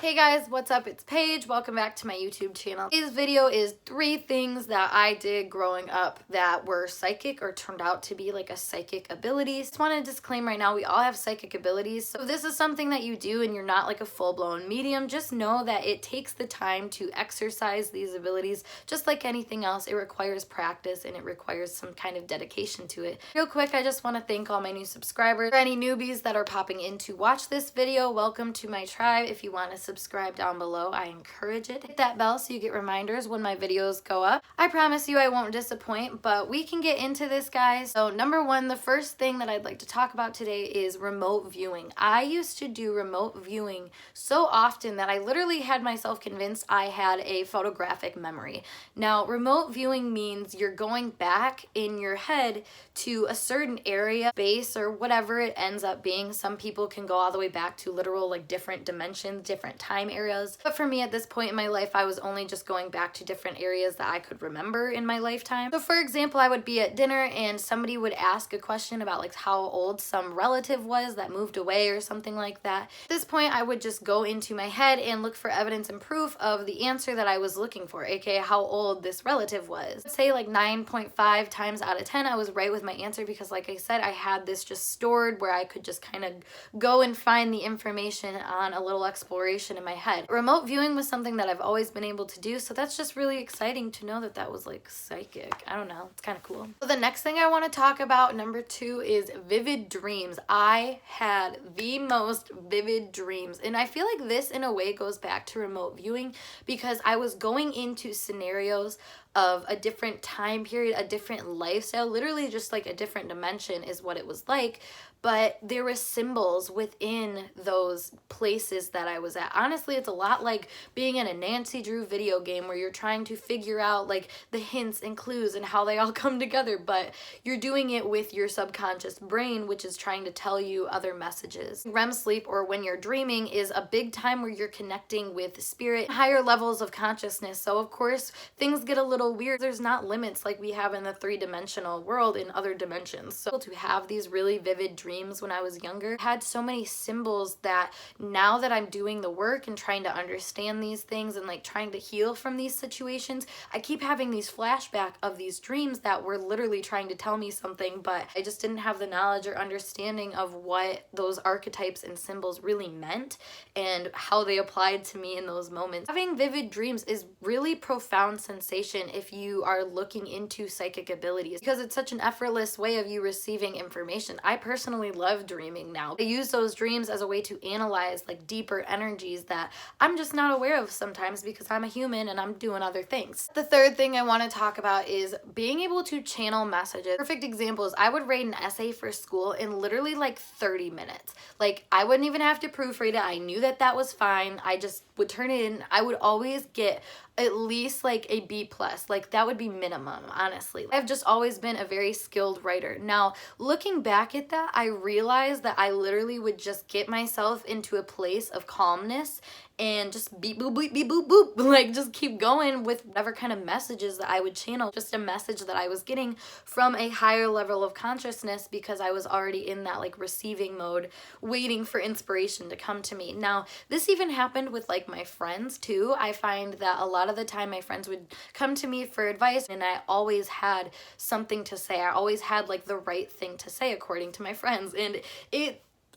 Hey guys, what's up? It's Paige. Welcome back to my YouTube channel. Today's video is 3 things that I did growing up that were psychic or turned out to be like a psychic ability. Just want to disclaim right now, we all have psychic abilities. So if this is something that you do and you're not like a full-blown medium, just know that it takes the time to exercise these abilities. Just like anything else, it requires practice and it requires some kind of dedication to it. Real quick, I just want to thank all my new subscribers. For any newbies that are popping in to watch this video, welcome to my tribe. If you want to subscribe down below, I encourage it. Hit that bell so you get reminders when my videos go up. I promise you I won't disappoint, but we can get into this, guys. So number one, the first thing that I'd like to talk about today is remote viewing. I used to do remote viewing so often that I literally had myself convinced I had a photographic memory. Now, remote viewing means you're going back in your head to a certain area, space, or whatever it ends up being. Some people can go all the way back to literal like different dimensions, different time areas. But for me at this point in my life, I was only just going back to different areas that I could remember in my lifetime. So for example, I would be at dinner and somebody would ask a question about like how old some relative was that moved away or something like that. At this point, I would just go into my head and look for evidence and proof of the answer that I was looking for, aka how old this relative was. Let's say like 9.5 times out of 10, I was right with my answer because like I said, I had this just stored where I could just kind of go and find the information on a little exploration in my head. Remote viewing was something that I've always been able to do, so that's just really exciting to know that that was like psychic. I don't know, it's kind of cool. So the next thing I want to talk about, number 2, is vivid dreams. I had the most vivid dreams, and I feel like this in a way goes back to remote viewing because I was going into scenarios of a different time period, a different lifestyle, literally just like a different dimension is what it was like. But there were symbols within those places that I was at. Honestly, it's a lot like being in a Nancy Drew video game where you're trying to figure out like the hints and clues and how they all come together, but you're doing it with your subconscious brain, which is trying to tell you other messages. REM sleep, or when you're dreaming, is a big time where you're connecting with spirit, higher levels of consciousness. So of course, things get a little weird. There's not limits like we have in the 3-dimensional world in other dimensions. So to have these really vivid dreams when I was younger had so many symbols that now that I'm doing the work and trying to understand these things and like trying to heal from these situations, I keep having these flashbacks of these dreams that were literally trying to tell me something, but I just didn't have the knowledge or understanding of what those archetypes and symbols really meant and how they applied to me in those moments. Having vivid dreams is really profound sensation if you are looking into psychic abilities because it's such an effortless way of you receiving information. I personally love dreaming now. I use those dreams as a way to analyze like deeper energies that I'm just not aware of sometimes because I'm a human and I'm doing other things. The third thing I want to talk about is being able to channel messages. Perfect example is I would write an essay for school in literally like 30 minutes. Like I wouldn't even have to proofread it. I knew that that was fine. I just would turn it in. I would always get at least like a B+. Like that would be minimum, honestly. I've just always been a very skilled writer. Now, looking back at that, I realized that I literally would just get myself into a place of calmness and just beep boop beep beep boop boop, like just keep going with whatever kind of messages that I would channel, just a message that I was getting from a higher level of consciousness because I was already in that like receiving mode, waiting for inspiration to come to me. Now, this even happened with like my friends too. I find that a lot of the time my friends would come to me for advice and I always had something to say. I always had like the right thing to say according to my friends, and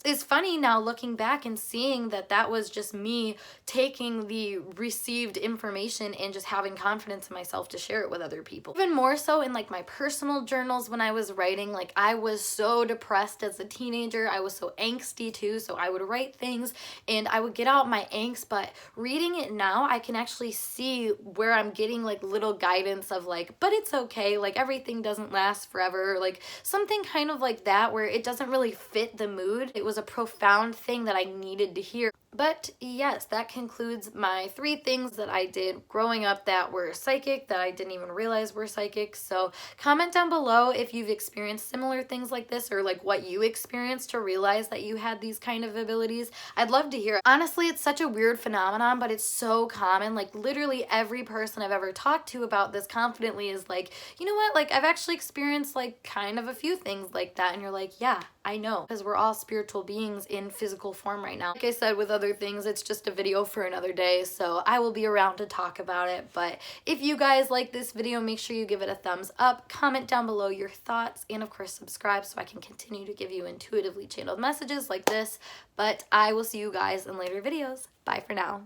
it's funny now looking back and seeing that that was just me taking the received information and just having confidence in myself to share it with other people. Even more so in like my personal journals when I was writing, like I was so depressed as a teenager. I was so angsty too, so I would write things and I would get out my angst, but reading it now, I can actually see where I'm getting like little guidance of like, but it's okay, like everything doesn't last forever, like something kind of like that where it doesn't really fit the mood. It was a profound thing that I needed to hear. But yes, that concludes my 3 things that I did growing up that were psychic, that I didn't even realize were psychic. So comment down below if you've experienced similar things like this or like what you experienced to realize that you had these kind of abilities. I'd love to hear it. Honestly, it's such a weird phenomenon, but it's so common. Like literally every person I've ever talked to about this confidently is like, you know what, like I've actually experienced like kind of a few things like that. And you're like, yeah, I know, because we're all spiritual beings in physical form right now. Like I said, with other other things. It's just a video for another day, so I will be around to talk about it. But if you guys like this video, make sure you give it a thumbs up, comment down below your thoughts, and of course subscribe so I can continue to give you intuitively channeled messages like this. But I will see you guys in later videos. Bye for now.